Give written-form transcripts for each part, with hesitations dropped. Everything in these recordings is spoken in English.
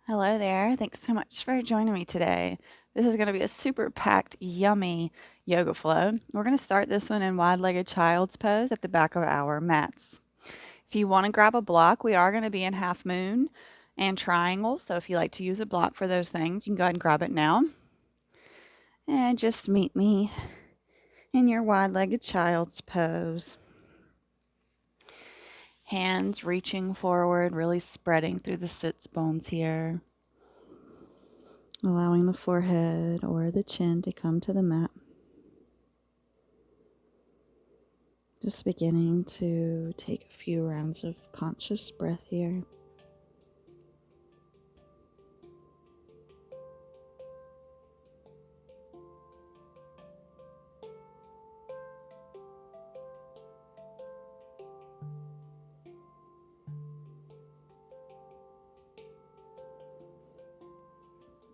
Hello there. Thanks so much for joining me today. This is going to be a super packed, yummy yoga flow. We're going to start this one in wide-legged child's pose at the back of our mats. If you want to grab a block, we are going to be in half moon and triangle. So if you like to use a block for those things, you can go ahead and grab it now. And just meet me in your wide-legged child's pose. Hands reaching forward, really spreading through the sits bones here. Allowing the forehead or the chin to come to the mat. Just beginning to take a few rounds of conscious breath here.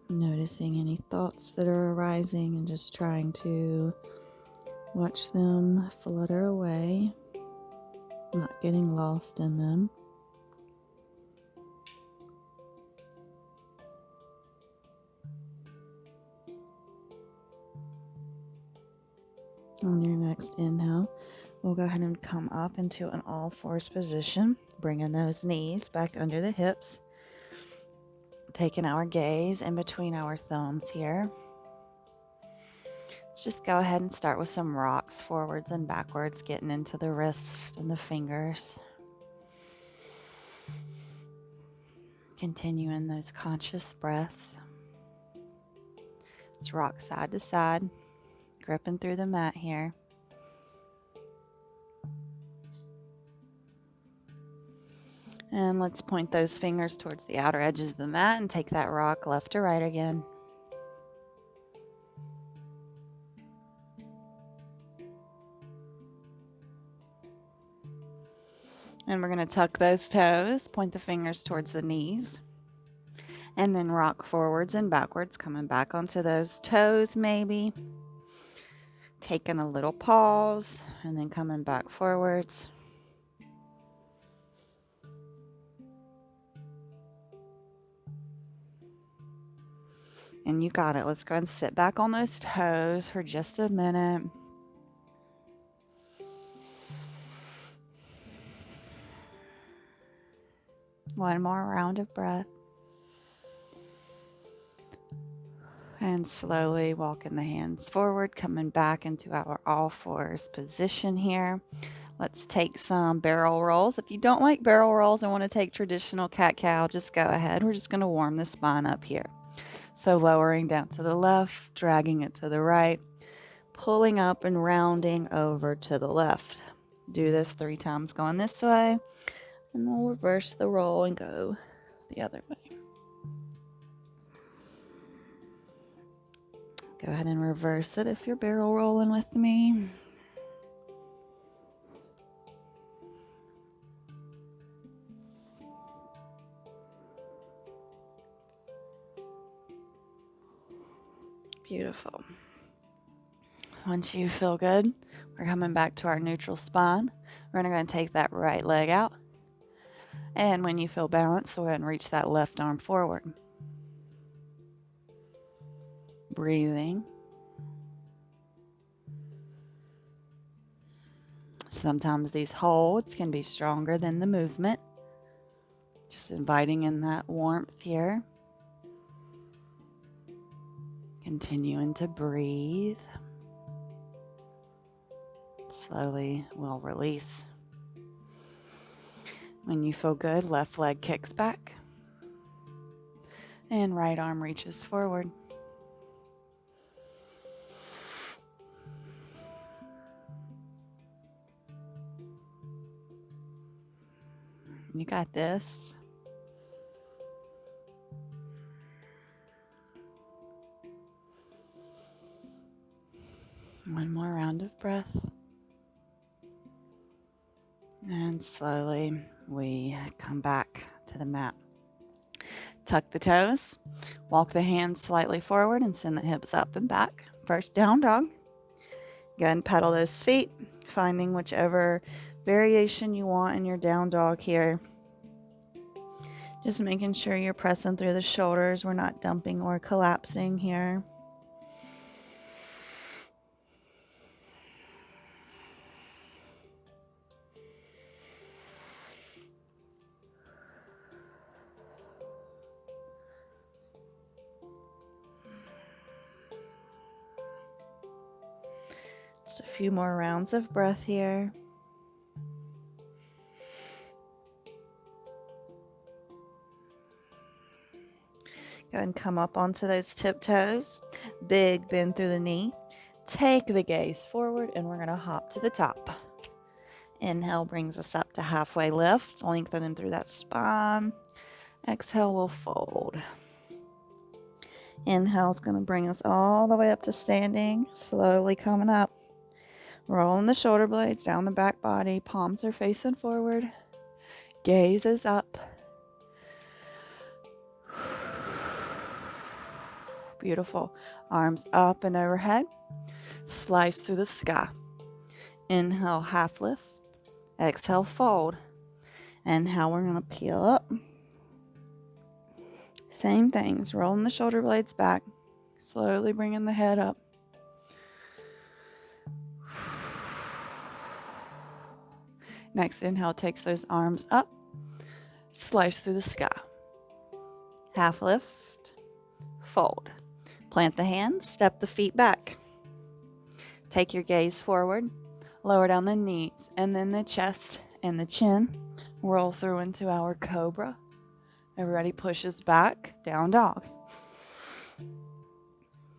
Noticing any thoughts that are arising and just trying to watch them flutter away, not getting lost in them. On your next inhale, we'll go ahead and come up into an all fours position, bringing those knees back under the hips, taking our gaze in between our thumbs here. Let's just go ahead and start with some rocks forwards and backwards, getting into the wrists and the fingers. Continuing those conscious breaths. Let's rock side to side, gripping through the mat here. And let's point those fingers towards the outer edges of the mat and take that rock left to right again. And we're going to tuck those toes, point the fingers towards the knees, and then rock forwards and backwards, coming back onto those toes maybe. Taking a little pause, and then coming back forwards. And you got it. Let's go ahead and sit back on those toes for just a minute. One more round of breath. And slowly walking the hands forward, coming back into our all fours position here. Let's take some barrel rolls. If you don't like barrel rolls and want to take traditional cat-cow, just go ahead. We're just going to warm the spine up here. So lowering down to the left, dragging it to the right, pulling up and rounding over to the left. Do this 3 times going this way, and we'll reverse the roll and go the other way. Go ahead and reverse it if you're barrel rolling with me. Beautiful. Once you feel good, we're coming back to our neutral spine. We're going to take that right leg out. And when you feel balanced, go ahead and reach that left arm forward. Breathing. Sometimes these holds can be stronger than the movement. Just inviting in that warmth here. Continuing to breathe. Slowly we'll release. When you feel good, left leg kicks back. And right arm reaches forward. You got this. One more round of breath. And slowly we come back to the mat. Tuck the toes, walk the hands slightly forward and send the hips up and back. First down dog. Go ahead and pedal those feet, finding whichever variation you want in your down dog here. Just making sure you're pressing through the shoulders. We're not dumping or collapsing here. Just a few more rounds of breath here. Go ahead and come up onto those tiptoes. Big bend through the knee. Take the gaze forward, and we're going to hop to the top. Inhale brings us up to halfway lift, lengthening through that spine. Exhale, we'll fold. Inhale is going to bring us all the way up to standing, slowly coming up. Rolling the shoulder blades down the back body. Palms are facing forward. Gaze is up. Beautiful. Arms up and overhead. Slice through the sky. Inhale, half lift. Exhale, fold. Inhale, we're going to peel up. Same things. Rolling the shoulder blades back. Slowly bringing the head up. Next inhale takes those arms up. Slice through the sky. Half lift. Fold. Plant the hands. Step the feet back. Take your gaze forward. Lower down the knees and then the chest and the chin. Roll through into our cobra. Everybody pushes back. Down dog.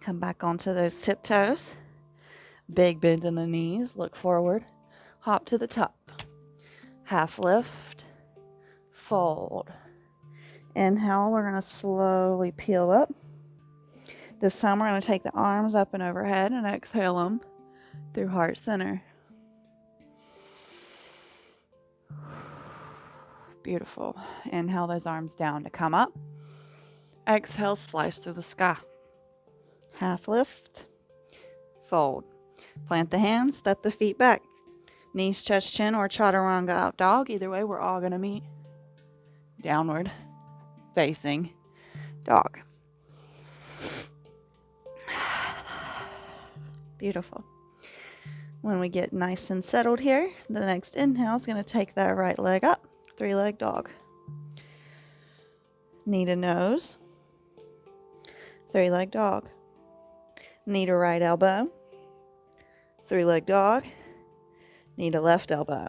Come back onto those tiptoes. Big bend in the knees. Look forward. Hop to the top. Half lift. Fold. Inhale, we're going to slowly peel up. This time we're going to take the arms up and overhead and exhale them through heart center. Beautiful. Inhale those arms down to come up. Exhale, slice through the sky. Half lift. Fold. Plant the hands, step the feet back. Knees, chest, chin, or chaturanga out dog. Either way, we're all going to meet downward facing dog. Beautiful. When we get nice and settled here, the next inhale is going to take that right leg up. 3-leg dog. Knee to nose. 3-leg dog. Knee to right elbow. 3-leg dog. Knee to left elbow.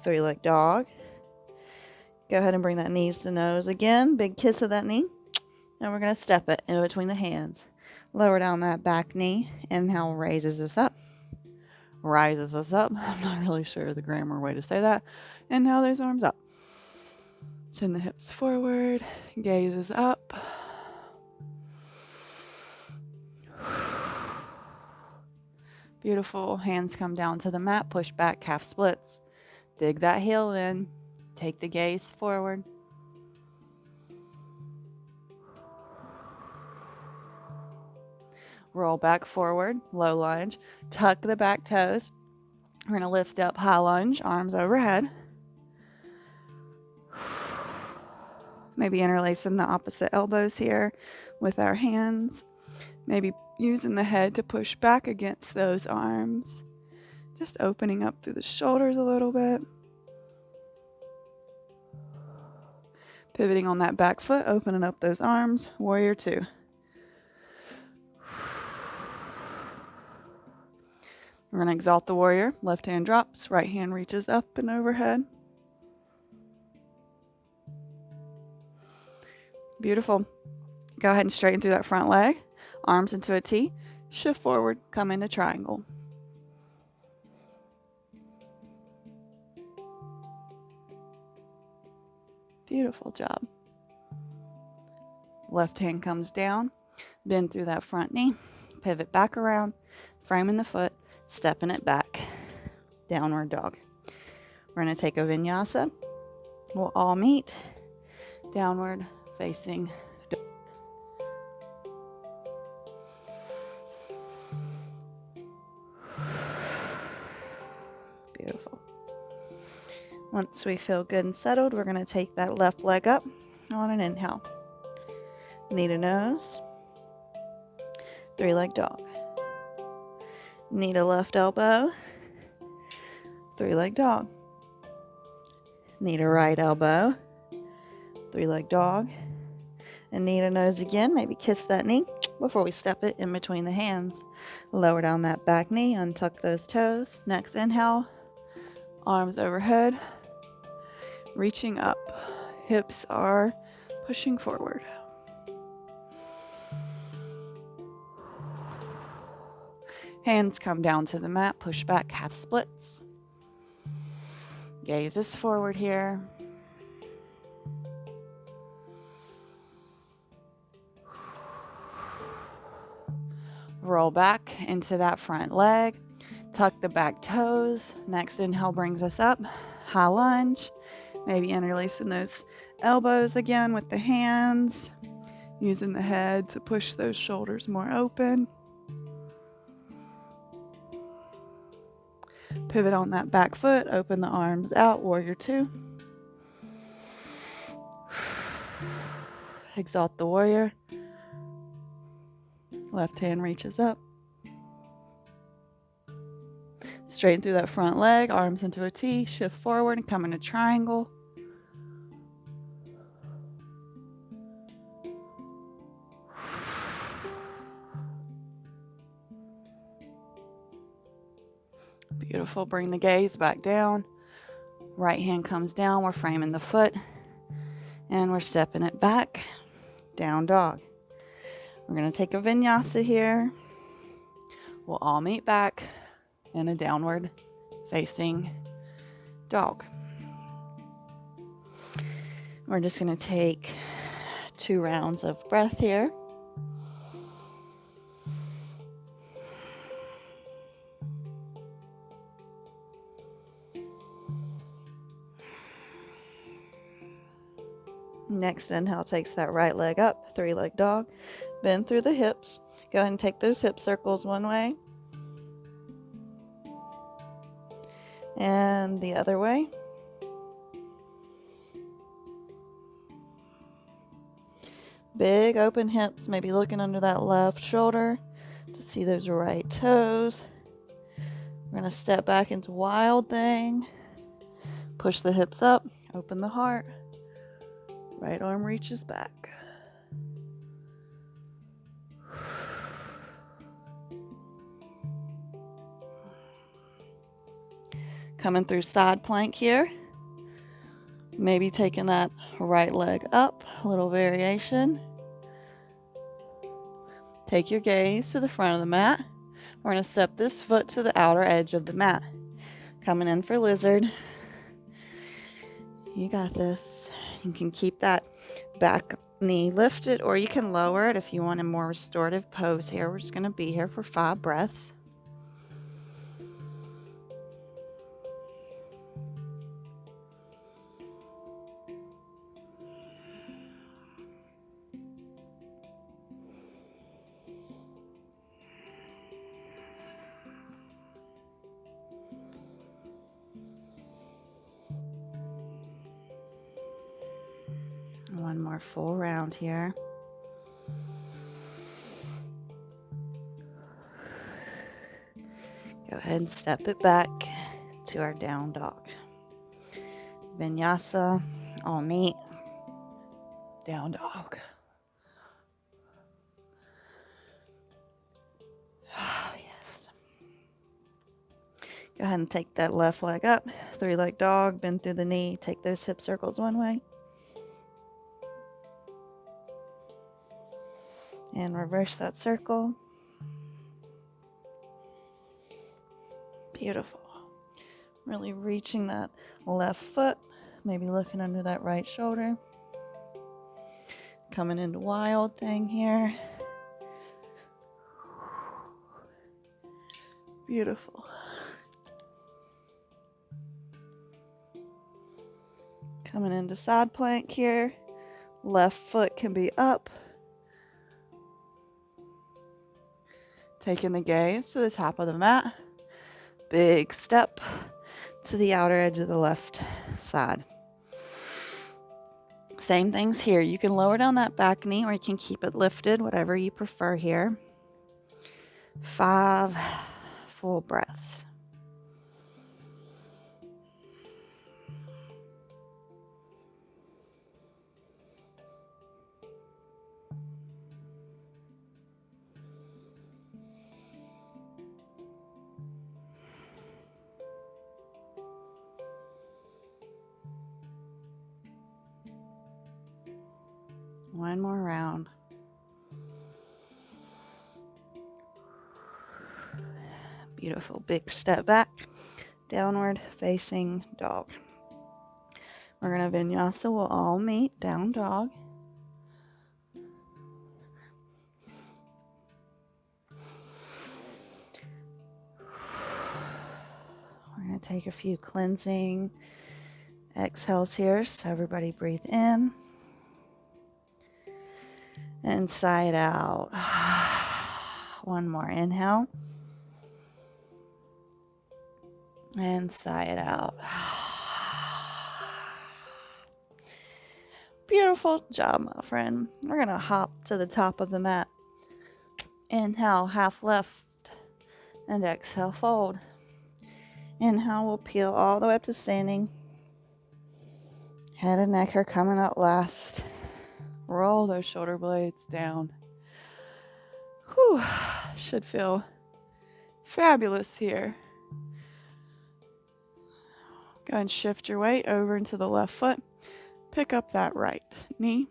3-leg dog. Go ahead and bring that knees to nose again. Big kiss of that knee. And we're going to step it in between the hands. Lower down that back knee. Inhale raises us up. Rises us up. I'm not really sure the grammar way to say that. Inhale those arms up. Send the hips forward. Gaze is up. Beautiful. Hands come down to the mat. Push back, calf splits. Dig that heel in. Take the gaze forward. Roll back forward, low lunge. Tuck the back toes. We're going to lift up, high lunge, arms overhead. Maybe interlacing the opposite elbows here with our hands. Maybe using the head to push back against those arms. Just opening up through the shoulders a little bit. Pivoting on that back foot, opening up those arms. Warrior 2. We're going to exalt the warrior. Left hand drops, right hand reaches up and overhead. Beautiful. Go ahead and straighten through that front leg. Arms into a T. Shift forward, come into triangle. Beautiful job. Left hand comes down. Bend through that front knee. Pivot back around. Framing the foot. Stepping it back. Downward dog. We're going to take a vinyasa. We'll all meet. Downward facing dog. Beautiful. Once we feel good and settled, we're going to take that left leg up on an inhale. Knee to nose. 3-leg dog. Knee to left elbow. 3-leg dog. Knee to right elbow. 3-leg dog. And knee to nose again. Maybe kiss that knee before we step it in between the hands. Lower down that back knee. Untuck those toes. Next inhale. Arms overhead. Reaching up. Hips are pushing forward. Hands come down to the mat. Push back, half splits. Gaze is forward here. Roll back into that front leg. Tuck the back toes. Next inhale brings us up. High lunge. Maybe interlacing those elbows again with the hands. Using the head to push those shoulders more open. Pivot on that back foot. Open the arms out. Warrior 2. Exalt the warrior. Left hand reaches up. Straighten through that front leg. Arms into a T. Shift forward and come into triangle. Beautiful. Bring the gaze back down. Right hand comes down. We're framing the foot. And we're stepping it back. Down dog. We're going to take a vinyasa here. We'll all meet back in a downward facing dog. We're just going to take 2 rounds of breath here. Next inhale takes that right leg up, 3-leg dog. Bend through the hips. Go ahead and take those hip circles one way. And the other way. Big open hips, maybe looking under that left shoulder to see those right toes. We're going to step back into wild thing. Push the hips up, open the heart. Right arm reaches back. Coming through side plank here. Maybe taking that right leg up, a little variation. Take your gaze to the front of the mat. We're going to step this foot to the outer edge of the mat. Coming in for lizard. You got this. You can keep that back knee lifted, or you can lower it if you want a more restorative pose here. We're just going to be here for 5 breaths. One more full round here. Go ahead and step it back to our down dog. Vinyasa, all meet, down dog. Yes. Go ahead and take that left leg up, 3-leg dog, bend through the knee, take those hip circles one way. And reverse that circle. Beautiful. Really reaching that left foot. Maybe looking under that right shoulder. Coming into wild thing here. Beautiful. Coming into side plank here. Left foot can be up. Taking the gaze to the top of the mat. Big step to the outer edge of the left side. Same things here. You can lower down that back knee or you can keep it lifted, whatever you prefer here. 5 full breaths. One more round. Beautiful. Big step back. Downward facing dog. We're going to vinyasa. We'll all meet. Down dog. We're going to take a few cleansing exhales here. So everybody breathe in. And sigh it out. One more inhale. And sigh it out. Beautiful job, my friend. We're going to hop to the top of the mat. Inhale, half left. And exhale, fold. Inhale, we'll peel all the way up to standing. Head and neck are coming up last. Roll those shoulder blades down. Whew, should feel fabulous here. Go and shift your weight over into the left foot. Pick up that right knee.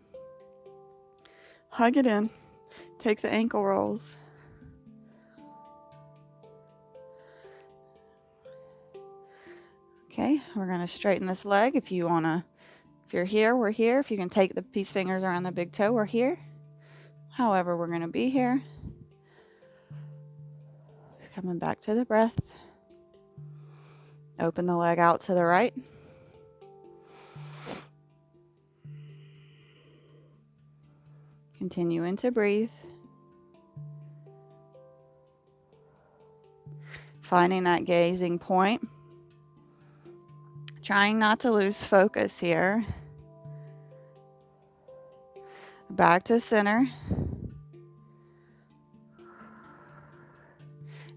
Hug it in. Take the ankle rolls. Okay, we're going to straighten this leg. If you're here, we're here. If you can take the peace fingers around the big toe, we're here. However, we're going to be here. Coming back to the breath. Open the leg out to the right. Continuing to breathe. Finding that gazing point. Trying not to lose focus here. Back to center.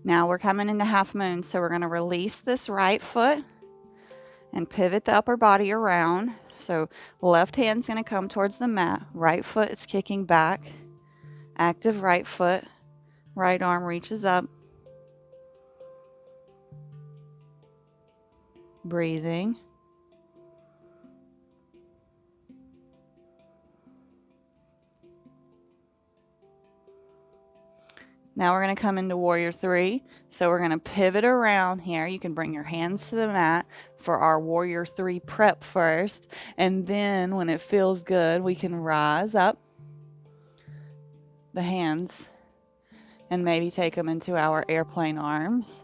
Now we're coming into half moon, so we're going to release this right foot and pivot the upper body around. So left hand's going to come towards the mat. Right foot is kicking back. Active right foot. Right arm reaches up. Breathing. Now we're going to come into warrior 3. So we're going to pivot around here. You can bring your hands to the mat for our warrior 3 prep first. And then when it feels good, we can rise up the hands and maybe take them into our airplane arms.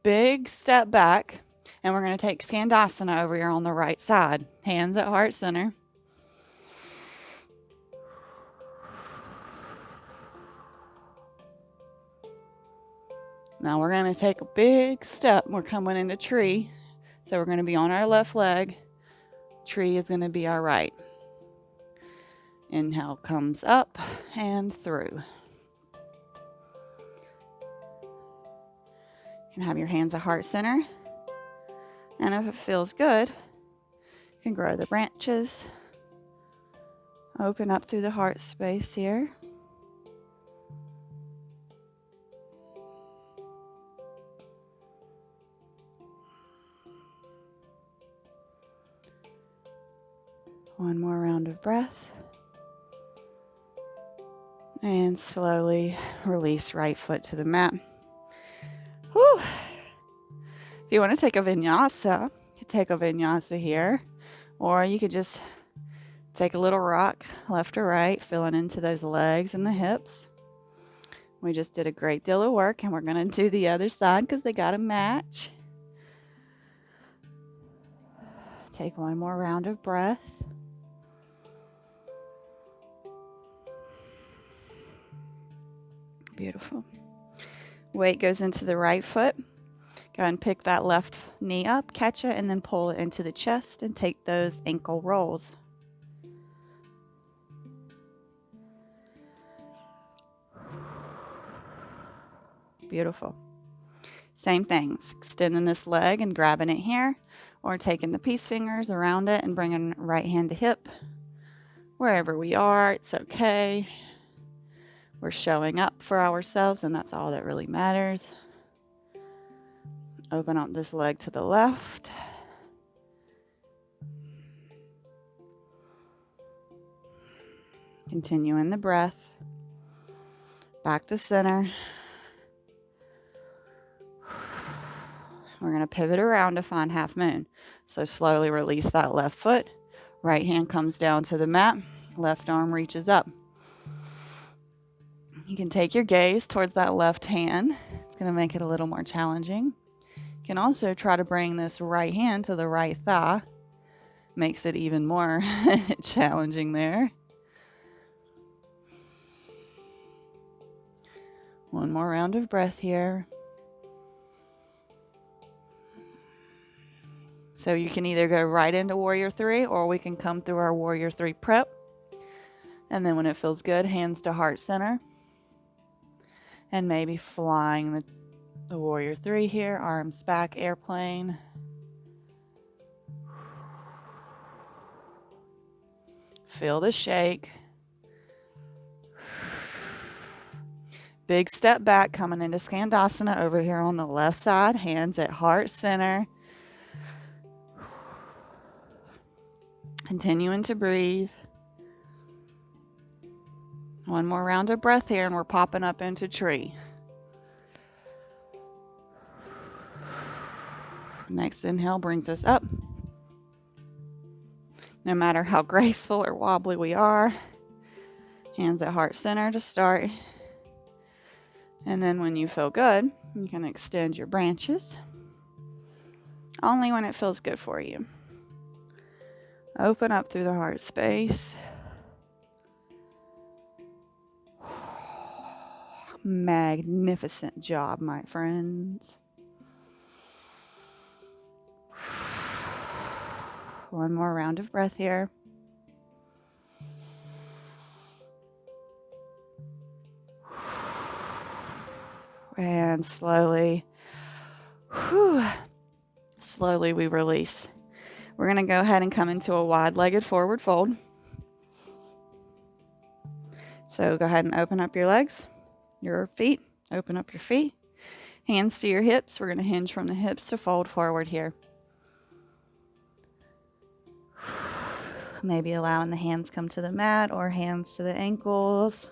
Big step back. And we're going to take Skandasana over here on the right side. Hands at heart center. Now we're going to take a big step. We're coming into tree. So we're going to be on our left leg. Tree is going to be our right. Inhale comes up and through. You can have your hands at heart center. And if it feels good, you can grow the branches. Open up through the heart space here. One more round of breath. And slowly release right foot to the mat. Whew. If you want to take a vinyasa, you could take a vinyasa here. Or you could just take a little rock left or right, filling into those legs and the hips. We just did a great deal of work, and we're going to do the other side because they got to match. Take one more round of breath. Beautiful. Weight goes into the right foot. Go ahead and pick that left knee up, catch it, and then pull it into the chest and take those ankle rolls. Beautiful. Same things, extending this leg and grabbing it here, or taking the peace fingers around it and bringing right hand to hip. Wherever we are, it's okay. We're showing up for ourselves, and that's all that really matters. Open up this leg to the left. Continuing the breath. Back to center. We're going to pivot around to find half moon. So slowly release that left foot. Right hand comes down to the mat. Left arm reaches up. You can take your gaze towards that left hand. It's going to make it a little more challenging. You can also try to bring this right hand to the right thigh. Makes it even more challenging there. One more round of breath here. So you can either go right into Warrior 3, or we can come through our Warrior 3 prep. And then when it feels good, hands to heart center. And maybe flying the Warrior 3 here, arms back, airplane. Feel the shake. Big step back, coming into Skandasana over here on the left side, hands at heart center. Continuing to breathe. One more round of breath here, and we're popping up into tree. Next inhale brings us up. No matter how graceful or wobbly we are, hands at heart center to start. And then when you feel good, you can extend your branches. Only when it feels good for you. Open up through the heart space. Magnificent job, my friends. One more round of breath here. And slowly we release. We're going to go ahead and come into a wide-legged forward fold. So go ahead and open up your legs, your feet, open up your feet. Hands to your hips. We're going to hinge from the hips to fold forward here. Maybe allowing the hands come to the mat or hands to the ankles.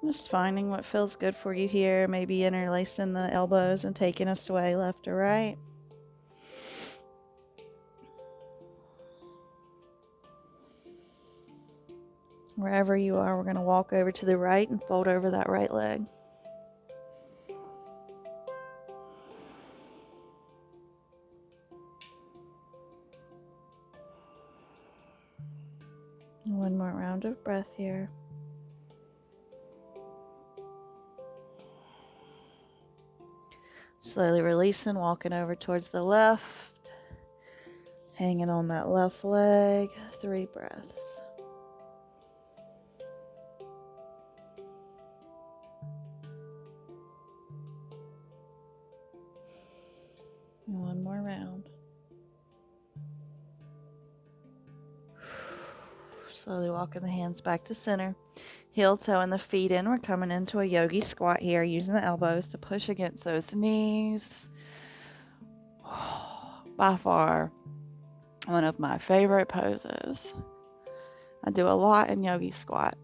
Just finding what feels good for you here. Maybe interlacing the elbows and taking a sway left or right. Wherever you are, we're going to walk over to the right and fold over that right leg. One more round of breath here. Slowly releasing, walking over towards the left. Hanging on that left leg. 3 breaths. And one more round. Slowly walking the hands back to center. Heel toe and the feet in. We're coming into a yogi squat here, using the elbows to push against those knees. By far, one of my favorite poses. I do a lot in yogi squat.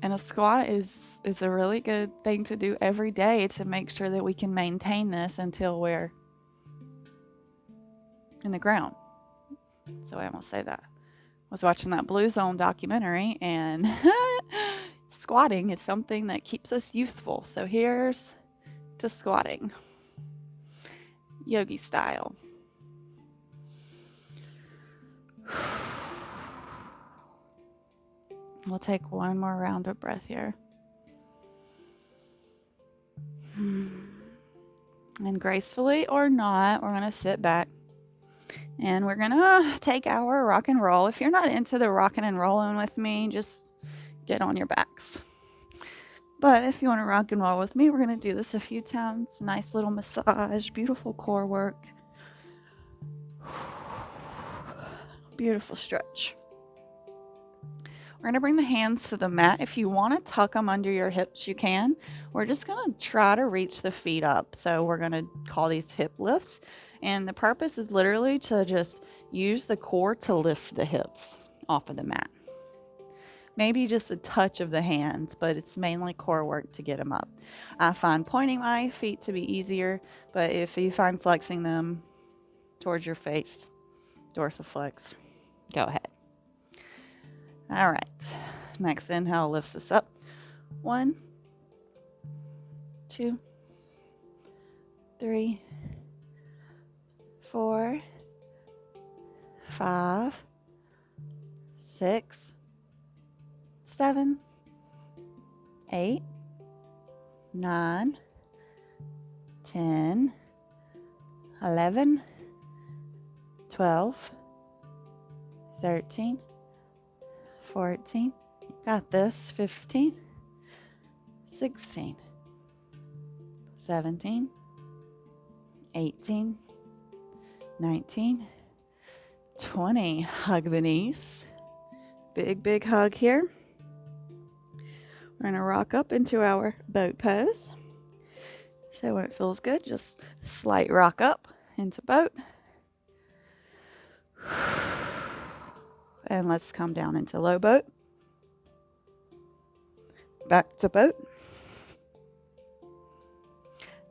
And a squat is a really good thing to do every day to make sure that we can maintain this until we're in the ground. So I almost say that. I was watching that Blue Zone documentary, and squatting is something that keeps us youthful. So here's to squatting. Yogi style. We'll take one more round of breath here. And gracefully or not, we're going to sit back and we're going to take our rock and roll. If you're not into the rocking and rolling with me, just get on your backs. But if you want to rock and roll with me, we're going to do this a few times. Nice little massage, beautiful core work. Beautiful stretch. We're going to bring the hands to the mat. If you want to tuck them under your hips, you can. We're just going to try to reach the feet up. So we're going to call these hip lifts. And the purpose is literally to just use the core to lift the hips off of the mat. Maybe just a touch of the hands, but it's mainly core work to get them up. I find pointing my feet to be easier, but if you find flexing them towards your face, dorsiflex, go ahead. All right, next inhale lifts us up. 1, 2, 3, 4, 5, 6, 7, 8, 9, 10, 11, 12, 13, 14, you got this, 15, 16, 17, 18, 19, 20. Hug the knees. Big hug here. We're going to rock up into our boat pose. So when it feels good, just slight rock up into boat. And let's come down into low boat. Back to boat.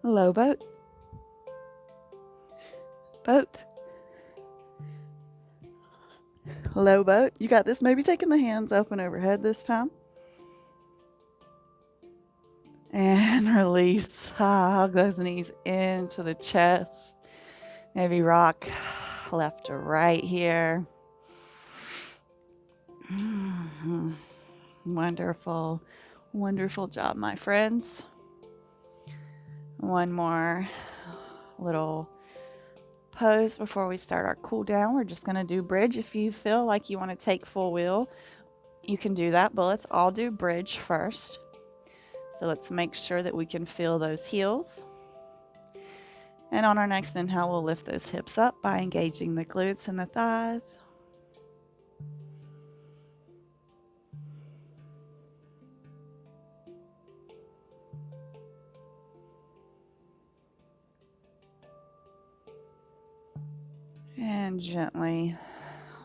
Low boat. Boat. Low boat. You got this. Maybe taking the hands up and overhead this time. And release. Hug those knees into the chest. Maybe rock left to right here. Wonderful, wonderful job, my friends. One more little pose before we start our cool down. We're just going to do bridge. If you feel like you want to take full wheel, you can do that, but let's all do bridge first. So let's make sure that we can feel those heels. And on our next inhale, we'll lift those hips up by engaging the glutes and the thighs. And gently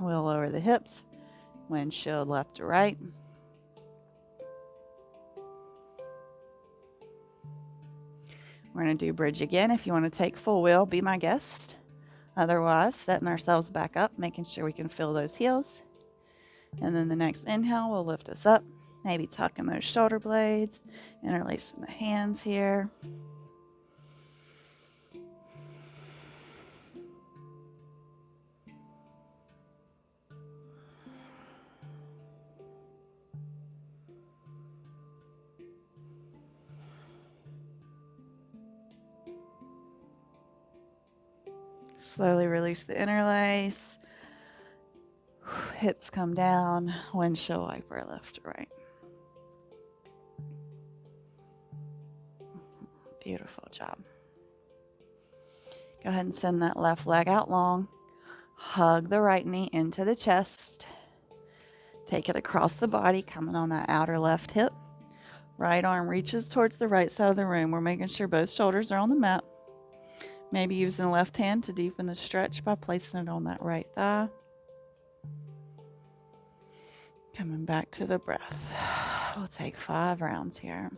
we'll lower the hips, windshield left to right. We're going to do bridge again. If you want to take full wheel, be my guest. Otherwise, setting ourselves back up, making sure we can feel those heels. And then the next inhale will lift us up, maybe tucking those shoulder blades, interlacing the hands here. Slowly release the interlace. Hips come down, windshield wiper left to right. Beautiful job. Go ahead and send that left leg out long. Hug the right knee into the chest. Take it across the body, coming on that outer left hip. Right arm reaches towards the right side of the room. We're making sure both shoulders are on the mat. Maybe using the left hand to deepen the stretch by placing it on that right thigh. Coming back to the breath. We'll take 5 rounds here.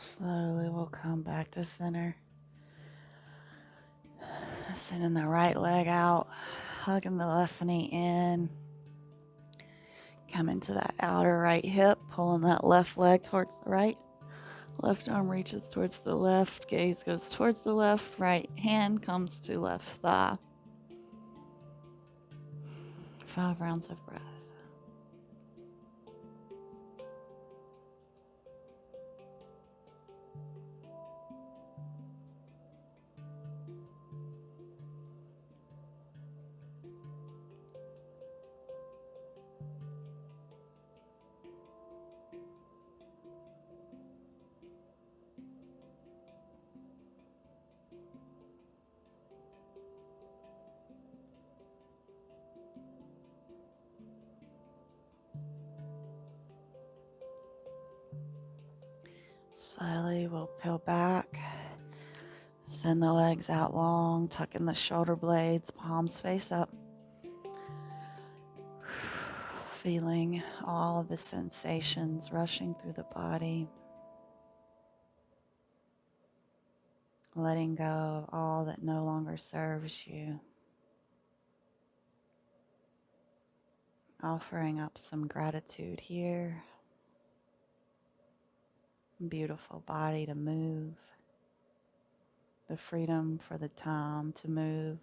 Slowly we'll come back to center. Sending the right leg out, hugging the left knee in. Coming to that outer right hip, pulling that left leg towards the right. Left arm reaches towards the left, gaze goes towards the left, right hand comes to left thigh. 5 rounds of breath. Slowly we'll peel back. Send the legs out long, tucking the shoulder blades, palms face up. Feeling all of the sensations rushing through the body. Letting go of all that no longer serves you. Offering up some gratitude here. Beautiful body to move. The freedom for the time to move.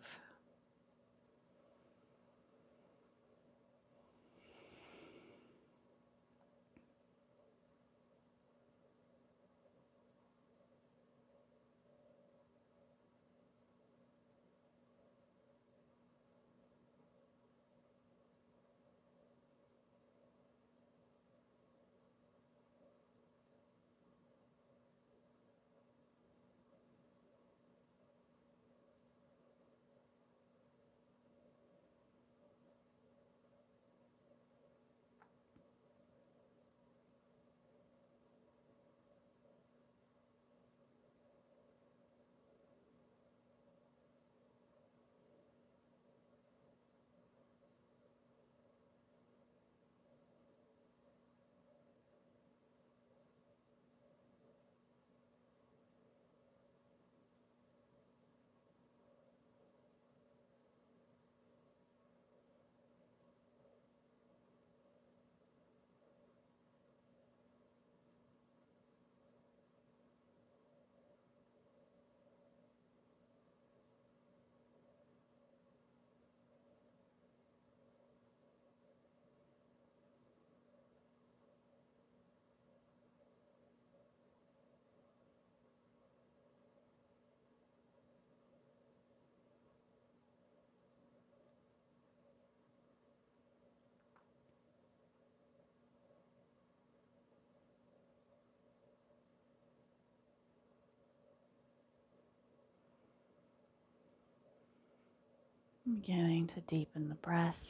Beginning to deepen the breath.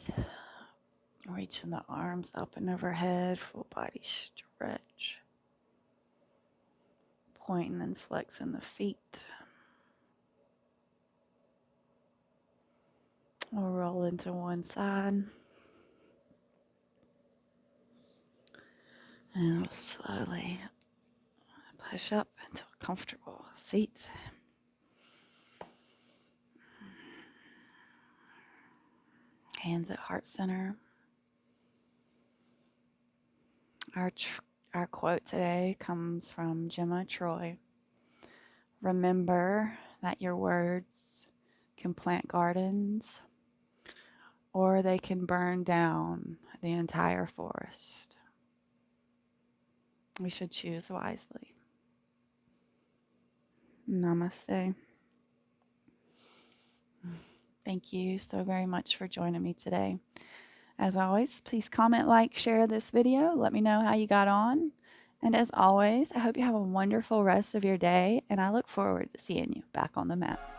Reaching the arms up and overhead, full body stretch. Pointing and flexing the feet. We'll roll into one side. And we'll slowly push up into a comfortable seat. Hands at heart center. Our quote today comes from Gemma Troy. Remember that your words can plant gardens, or they can burn down the entire forest. We should choose wisely. Namaste. Thank you so very much for joining me today. As always, please comment, like, share this video. Let me know how you got on. And as always, I hope you have a wonderful rest of your day, and I look forward to seeing you back on the mat.